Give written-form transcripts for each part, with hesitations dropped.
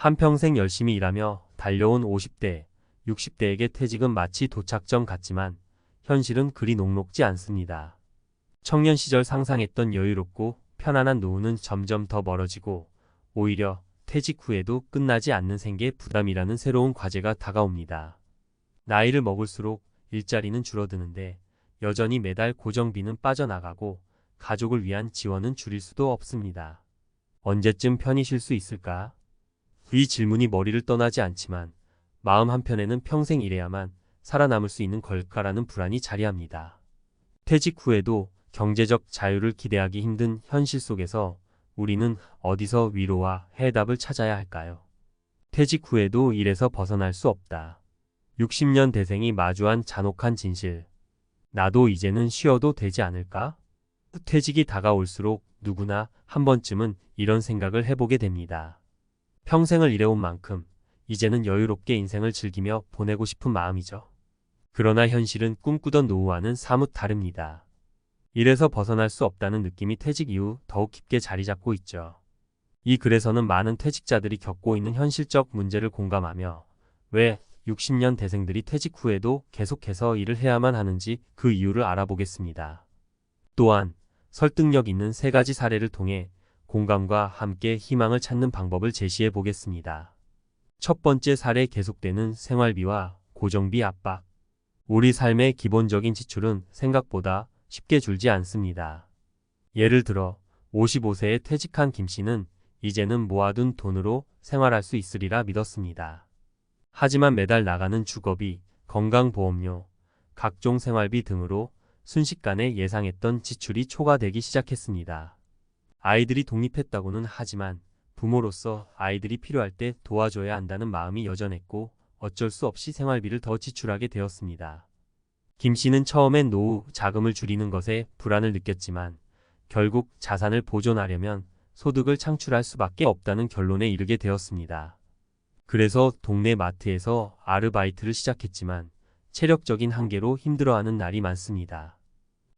한평생 열심히 일하며 달려온 50대, 60대에게 퇴직은 마치 도착점 같지만 현실은 그리 녹록지 않습니다. 청년 시절 상상했던 여유롭고 편안한 노후는 점점 더 멀어지고 오히려 퇴직 후에도 끝나지 않는 생계 부담이라는 새로운 과제가 다가옵니다. 나이를 먹을수록 일자리는 줄어드는데 여전히 매달 고정비는 빠져나가고 가족을 위한 지원은 줄일 수도 없습니다. 언제쯤 편히 쉴 수 있을까? 이 질문이 머리를 떠나지 않지만 마음 한편에는 평생 일해야만 살아남을 수 있는 걸까라는 불안이 자리합니다. 퇴직 후에도 경제적 자유를 기대하기 힘든 현실 속에서 우리는 어디서 위로와 해답을 찾아야 할까요? 퇴직 후에도 일에서 벗어날 수 없다. 60년 대생이 마주한 잔혹한 진실. 나도 이제는 쉬어도 되지 않을까? 퇴직이 다가올수록 누구나 한 번쯤은 이런 생각을 해보게 됩니다. 평생을 일해온 만큼 이제는 여유롭게 인생을 즐기며 보내고 싶은 마음이죠. 그러나 현실은 꿈꾸던 노후와는 사뭇 다릅니다. 일에서 벗어날 수 없다는 느낌이 퇴직 이후 더욱 깊게 자리 잡고 있죠. 이 글에서는 많은 퇴직자들이 겪고 있는 현실적 문제를 공감하며 왜 60년 대생들이 퇴직 후에도 계속해서 일을 해야만 하는지 그 이유를 알아보겠습니다. 또한 설득력 있는 3가지 사례를 통해 공감과 함께 희망을 찾는 방법을 제시해 보겠습니다. 첫 번째 사례, 계속되는 생활비와 고정비 압박. 우리 삶의 기본적인 지출은 생각보다 쉽게 줄지 않습니다. 예를 들어 55세에 퇴직한 김 씨는 이제는 모아둔 돈으로 생활할 수 있으리라 믿었습니다. 하지만 매달 나가는 주거비, 건강보험료, 각종 생활비 등으로 순식간에 예상했던 지출이 초과되기 시작했습니다. 아이들이 독립했다고는 하지만 부모로서 아이들이 필요할 때 도와줘야 한다는 마음이 여전했고 어쩔 수 없이 생활비를 더 지출하게 되었습니다. 김 씨는 처음엔 노후 자금을 줄이는 것에 불안을 느꼈지만 결국 자산을 보존하려면 소득을 창출할 수밖에 없다는 결론에 이르게 되었습니다. 그래서 동네 마트에서 아르바이트를 시작했지만 체력적인 한계로 힘들어하는 날이 많습니다.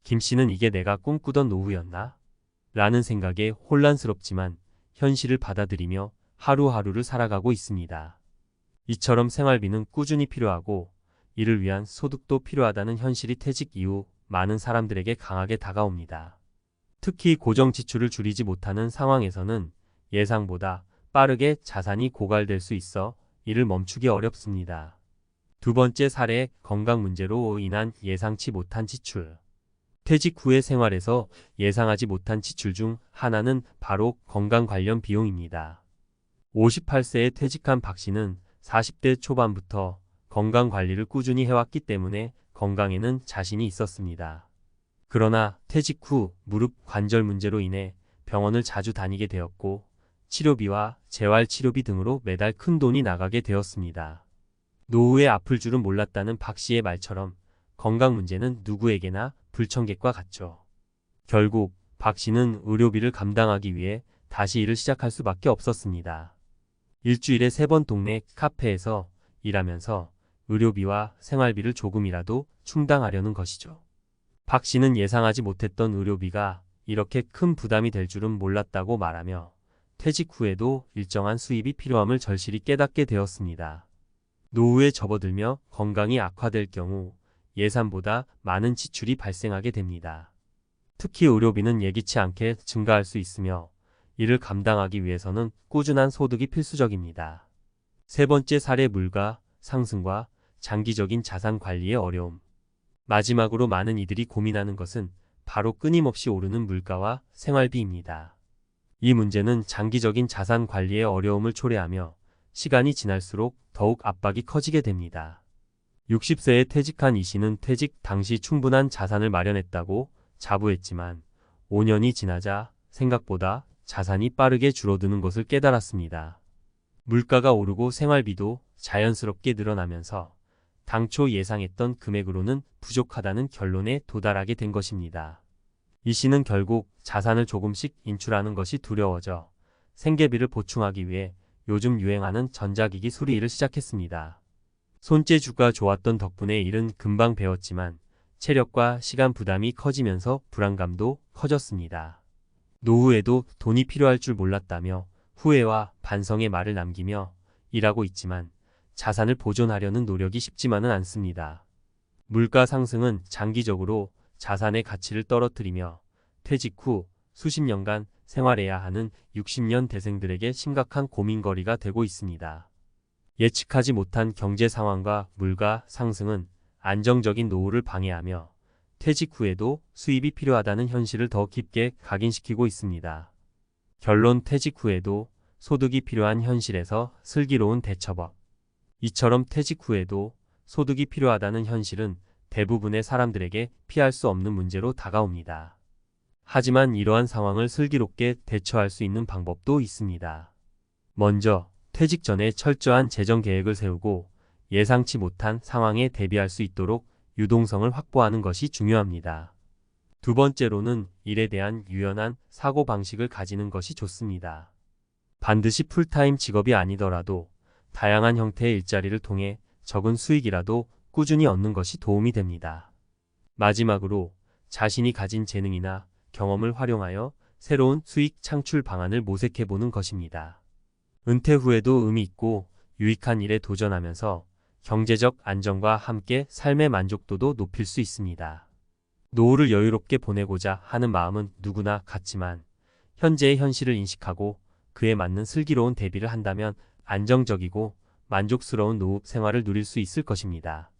김 씨는 이게 내가 꿈꾸던 노후였나? 라는 생각에 혼란스럽지만 현실을 받아들이며 하루하루를 살아가고 있습니다. 이처럼 생활비는 꾸준히 필요하고 이를 위한 소득도 필요하다는 현실이 퇴직 이후 많은 사람들에게 강하게 다가옵니다. 특히 고정 지출을 줄이지 못하는 상황에서는 예상보다 빠르게 자산이 고갈될 수 있어 이를 멈추기 어렵습니다. 두 번째 사례, 건강 문제로 인한 예상치 못한 지출. 퇴직 후의 생활에서 예상하지 못한 지출 중 하나는 바로 건강 관련 비용입니다. 58세에 퇴직한 박 씨는 40대 초반부터 건강 관리를 꾸준히 해왔기 때문에 건강에는 자신이 있었습니다. 그러나 퇴직 후 무릎 관절 문제로 인해 병원을 자주 다니게 되었고 치료비와 재활치료비 등으로 매달 큰 돈이 나가게 되었습니다. 노후에 아플 줄은 몰랐다는 박 씨의 말처럼 건강 문제는 누구에게나 불청객과 같죠. 결국 박 씨는 의료비를 감당하기 위해 다시 일을 시작할 수밖에 없었습니다. 일주일에 3번 동네 카페에서 일하면서 의료비와 생활비를 조금이라도 충당하려는 것이죠. 박 씨는 예상하지 못했던 의료비가 이렇게 큰 부담이 될 줄은 몰랐다고 말하며 퇴직 후에도 일정한 수입이 필요함을 절실히 깨닫게 되었습니다. 노후에 접어들며 건강이 악화될 경우 예산보다 많은 지출이 발생하게 됩니다. 특히 의료비는 예기치 않게 증가할 수 있으며 이를 감당하기 위해서는 꾸준한 소득이 필수적입니다. 세 번째 사례, 물가 상승과 장기적인 자산 관리의 어려움. 마지막으로 많은 이들이 고민하는 것은 바로 끊임없이 오르는 물가와 생활비입니다. 이 문제는 장기적인 자산 관리의 어려움을 초래하며 시간이 지날수록 더욱 압박이 커지게 됩니다. 60세에 퇴직한 이 씨는 퇴직 당시 충분한 자산을 마련했다고 자부했지만 5년이 지나자 생각보다 자산이 빠르게 줄어드는 것을 깨달았습니다. 물가가 오르고 생활비도 자연스럽게 늘어나면서 당초 예상했던 금액으로는 부족하다는 결론에 도달하게 된 것입니다. 이 씨는 결국 자산을 조금씩 인출하는 것이 두려워져 생계비를 보충하기 위해 요즘 유행하는 전자기기 수리일을 시작했습니다. 손재주가 좋았던 덕분에 일은 금방 배웠지만 체력과 시간 부담이 커지면서 불안감도 커졌습니다. 노후에도 돈이 필요할 줄 몰랐다며 후회와 반성의 말을 남기며 일하고 있지만 자산을 보존하려는 노력이 쉽지만은 않습니다. 물가 상승은 장기적으로 자산의 가치를 떨어뜨리며 퇴직 후 수십 년간 생활해야 하는 60년 대생들에게 심각한 고민거리가 되고 있습니다. 예측하지 못한 경제 상황과 물가 상승은 안정적인 노후를 방해하며 퇴직 후에도 수입이 필요하다는 현실을 더 깊게 각인시키고 있습니다. 결론, 퇴직 후에도 소득이 필요한 현실에서 슬기로운 대처법. 이처럼 퇴직 후에도 소득이 필요하다는 현실은 대부분의 사람들에게 피할 수 없는 문제로 다가옵니다. 하지만 이러한 상황을 슬기롭게 대처할 수 있는 방법도 있습니다. 먼저 퇴직 전에 철저한 재정 계획을 세우고 예상치 못한 상황에 대비할 수 있도록 유동성을 확보하는 것이 중요합니다. 두 번째로는 일에 대한 유연한 사고방식을 가지는 것이 좋습니다. 반드시 풀타임 직업이 아니더라도 다양한 형태의 일자리를 통해 적은 수익이라도 꾸준히 얻는 것이 도움이 됩니다. 마지막으로 자신이 가진 재능이나 경험을 활용하여 새로운 수익 창출 방안을 모색해보는 것입니다. 은퇴 후에도 의미 있고 유익한 일에 도전하면서 경제적 안정과 함께 삶의 만족도도 높일 수 있습니다. 노후를 여유롭게 보내고자 하는 마음은 누구나 같지만 현재의 현실을 인식하고 그에 맞는 슬기로운 대비를 한다면 안정적이고 만족스러운 노후 생활을 누릴 수 있을 것입니다.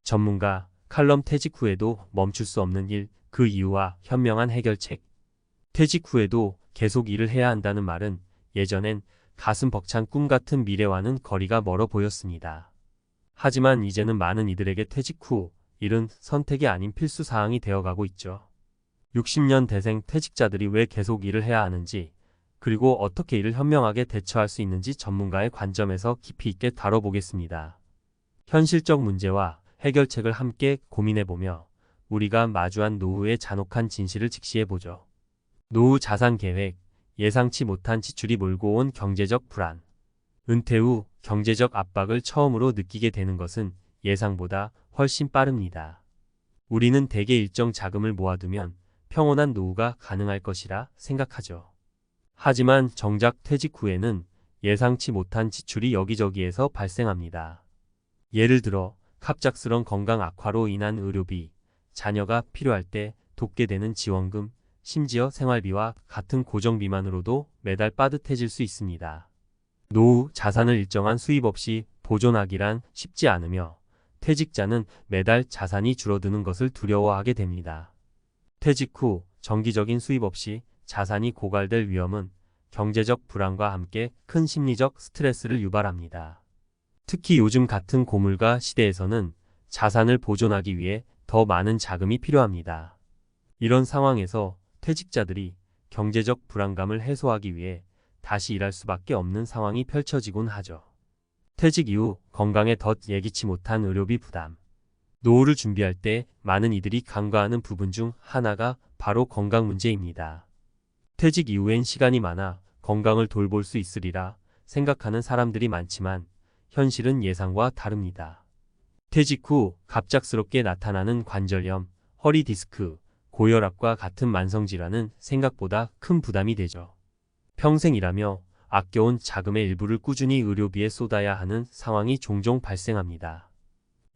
전문가 칼럼, 퇴직 후에도 멈출 수 없는 일, 그 이유와 현명한 해결책. 퇴직 후에도 계속 일을 해야 한다는 말은 예전엔 가슴 벅찬 꿈 같은 미래와는 거리가 멀어 보였습니다. 하지만 이제는 많은 이들에게 퇴직 후 일은 선택이 아닌 필수 사항이 되어가고 있죠. 60년 대생 퇴직자들이 왜 계속 일을 해야 하는지, 그리고 어떻게 이를 현명하게 대처할 수 있는지 전문가의 관점에서 깊이 있게 다뤄보겠습니다. 현실적 문제와 해결책을 함께 고민해보며 우리가 마주한 노후의 잔혹한 진실을 직시해보죠. 노후 자산 계획, 예상치 못한 지출이 몰고 온 경제적 불안. 은퇴 후 경제적 압박을 처음으로 느끼게 되는 것은 예상보다 훨씬 빠릅니다. 우리는 대개 일정 자금을 모아두면 평온한 노후가 가능할 것이라 생각하죠. 하지만 정작 퇴직 후에는 예상치 못한 지출이 여기저기에서 발생합니다. 예를 들어 갑작스런 건강 악화로 인한 의료비, 자녀가 필요할 때 돕게 되는 지원금, 심지어 생활비와 같은 고정비만으로도 매달 빠듯해질 수 있습니다. 노후 자산을 일정한 수입 없이 보존하기란 쉽지 않으며 퇴직자는 매달 자산이 줄어드는 것을 두려워하게 됩니다. 퇴직 후 정기적인 수입 없이 자산이 고갈될 위험은 경제적 불안과 함께 큰 심리적 스트레스를 유발합니다. 특히 요즘 같은 고물가 시대에서는 자산을 보존하기 위해 더 많은 자금이 필요합니다. 이런 상황에서 퇴직자들이 경제적 불안감을 해소하기 위해 다시 일할 수밖에 없는 상황이 펼쳐지곤 하죠. 퇴직 이후 건강에 덧 예기치 못한 의료비 부담. 노후를 준비할 때 많은 이들이 간과하는 부분 중 하나가 바로 건강 문제입니다. 퇴직 이후엔 시간이 많아 건강을 돌볼 수 있으리라 생각하는 사람들이 많지만 현실은 예상과 다릅니다. 퇴직 후 갑작스럽게 나타나는 관절염, 허리 디스크, 고혈압과 같은 만성질환은 생각보다 큰 부담이 되죠. 평생 일하며 아껴온 자금의 일부를 꾸준히 의료비에 쏟아야 하는 상황이 종종 발생합니다.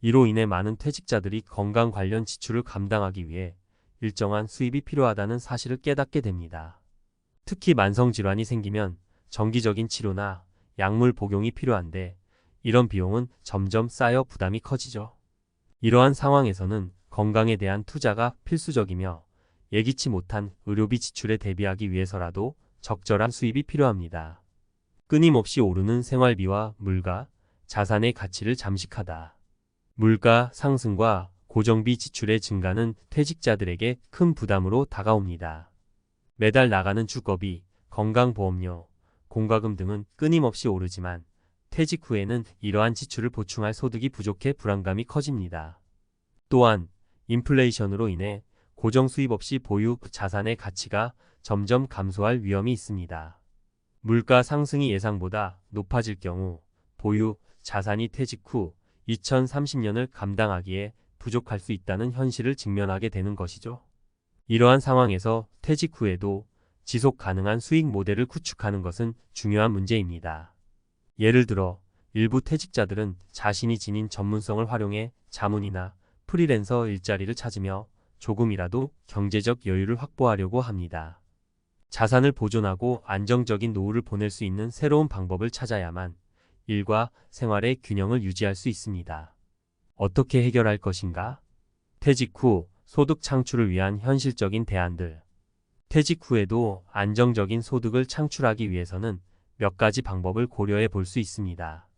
이로 인해 많은 퇴직자들이 건강 관련 지출을 감당하기 위해 일정한 수입이 필요하다는 사실을 깨닫게 됩니다. 특히 만성질환이 생기면 정기적인 치료나 약물 복용이 필요한데 이런 비용은 점점 쌓여 부담이 커지죠. 이러한 상황에서는 건강에 대한 투자가 필수적이며 예기치 못한 의료비 지출에 대비하기 위해서라도 적절한 수입이 필요합니다. 끊임없이 오르는 생활비와 물가, 자산의 가치를 잠식하다. 물가 상승과 고정비 지출의 증가는 퇴직자들에게 큰 부담으로 다가옵니다. 매달 나가는 주거비, 건강보험료, 공과금 등은 끊임없이 오르지만 퇴직 후에는 이러한 지출을 보충할 소득이 부족해 불안감이 커집니다. 또한 인플레이션으로 인해 고정 수입 없이 보유 자산의 가치가 점점 감소할 위험이 있습니다. 물가 상승이 예상보다 높아질 경우 보유 자산이 퇴직 후 2030년을 감당하기에 부족할 수 있다는 현실을 직면하게 되는 것이죠. 이러한 상황에서 퇴직 후에도 지속 가능한 수익 모델을 구축하는 것은 중요한 문제입니다. 예를 들어 일부 퇴직자들은 자신이 지닌 전문성을 활용해 자문이나 프리랜서 일자리를 찾으며 조금이라도 경제적 여유를 확보하려고 합니다. 자산을 보존하고 안정적인 노후를 보낼 수 있는 새로운 방법을 찾아야만 일과 생활의 균형을 유지할 수 있습니다. 어떻게 해결할 것인가? 퇴직 후 소득 창출을 위한 현실적인 대안들. 퇴직 후에도 안정적인 소득을 창출하기 위해서는 몇 가지 방법을 고려해 볼 수 있습니다.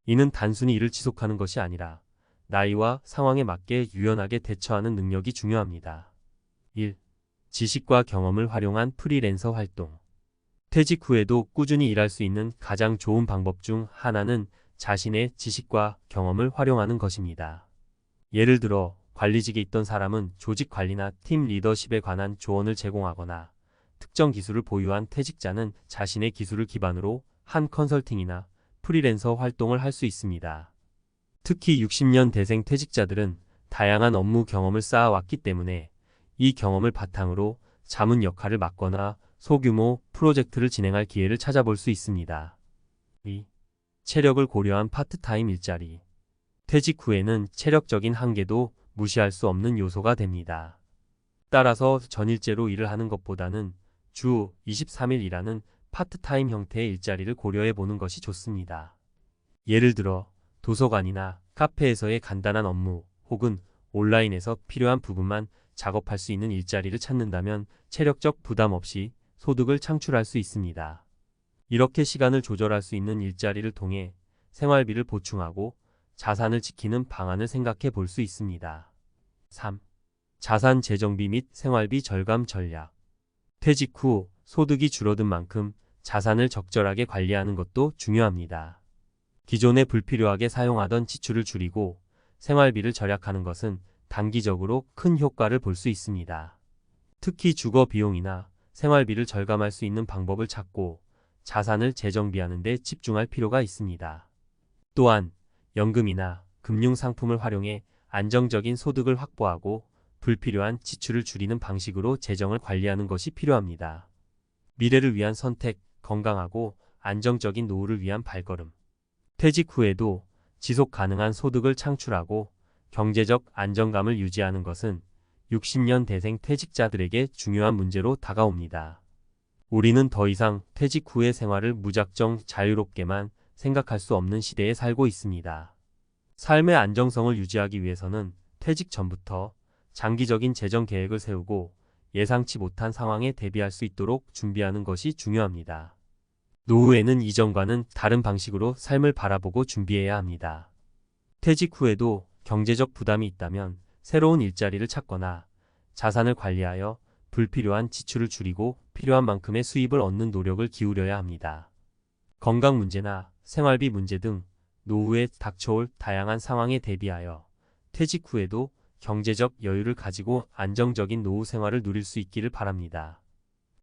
이는 단순히 일을 지속하는 것이 아니라 나이와 상황에 맞게 유연하게 대처하는 능력이 중요합니다. 1. 지식과 경험을 활용한 프리랜서 활동. 퇴직 후에도 꾸준히 일할 수 있는 가장 좋은 방법 중 하나는 자신의 지식과 경험을 활용하는 것입니다. 예를 들어 관리직에 있던 사람은 조직 관리나 팀 리더십에 관한 조언을 제공하거나 특정 기술을 보유한 퇴직자는 자신의 기술을 기반으로 한 컨설팅이나 프리랜서 활동을 할 수 있습니다. 특히 60년 대생 퇴직자들은 다양한 업무 경험을 쌓아왔기 때문에 이 경험을 바탕으로 자문 역할을 맡거나 소규모 프로젝트를 진행할 기회를 찾아볼 수 있습니다. 2. 체력을 고려한 파트타임 일자리. 퇴직 후에는 체력적인 한계도 무시할 수 없는 요소가 됩니다. 따라서 전일제로 일을 하는 것보다는 주 23일 일하는 파트타임 형태의 일자리를 고려해 보는 것이 좋습니다. 예를 들어 도서관이나 카페에서의 간단한 업무 혹은 온라인에서 필요한 부분만 작업할 수 있는 일자리를 찾는다면 체력적 부담 없이 소득을 창출할 수 있습니다. 이렇게 시간을 조절할 수 있는 일자리를 통해 생활비를 보충하고 자산을 지키는 방안을 생각해 볼 수 있습니다. 3. 자산 재정비 및 생활비 절감 전략. 퇴직 후 소득이 줄어든 만큼 자산을 적절하게 관리하는 것도 중요합니다. 기존에 불필요하게 사용하던 지출을 줄이고 생활비를 절약하는 것은 단기적으로 큰 효과를 볼 수 있습니다. 특히 주거 비용이나 생활비를 절감할 수 있는 방법을 찾고 자산을 재정비하는 데 집중할 필요가 있습니다. 또한 연금이나 금융상품을 활용해 안정적인 소득을 확보하고 불필요한 지출을 줄이는 방식으로 재정을 관리하는 것이 필요합니다. 미래를 위한 선택, 건강하고 안정적인 노후를 위한 발걸음. 퇴직 후에도 지속 가능한 소득을 창출하고 경제적 안정감을 유지하는 것은 60년 대생 퇴직자들에게 중요한 문제로 다가옵니다. 우리는 더 이상 퇴직 후의 생활을 무작정 자유롭게만 생각할 수 없는 시대에 살고 있습니다. 삶의 안정성을 유지하기 위해서는 퇴직 전부터 장기적인 재정 계획을 세우고 예상치 못한 상황에 대비할 수 있도록 준비하는 것이 중요합니다. 노후에는 이전과는 다른 방식으로 삶을 바라보고 준비해야 합니다. 퇴직 후에도 경제적 부담이 있다면 새로운 일자리를 찾거나 자산을 관리하여 불필요한 지출을 줄이고 필요한 만큼의 수입을 얻는 노력을 기울여야 합니다. 건강 문제나 생활비 문제 등 노후에 닥쳐올 다양한 상황에 대비하여 퇴직 후에도 경제적 여유를 가지고 안정적인 노후 생활을 누릴 수 있기를 바랍니다.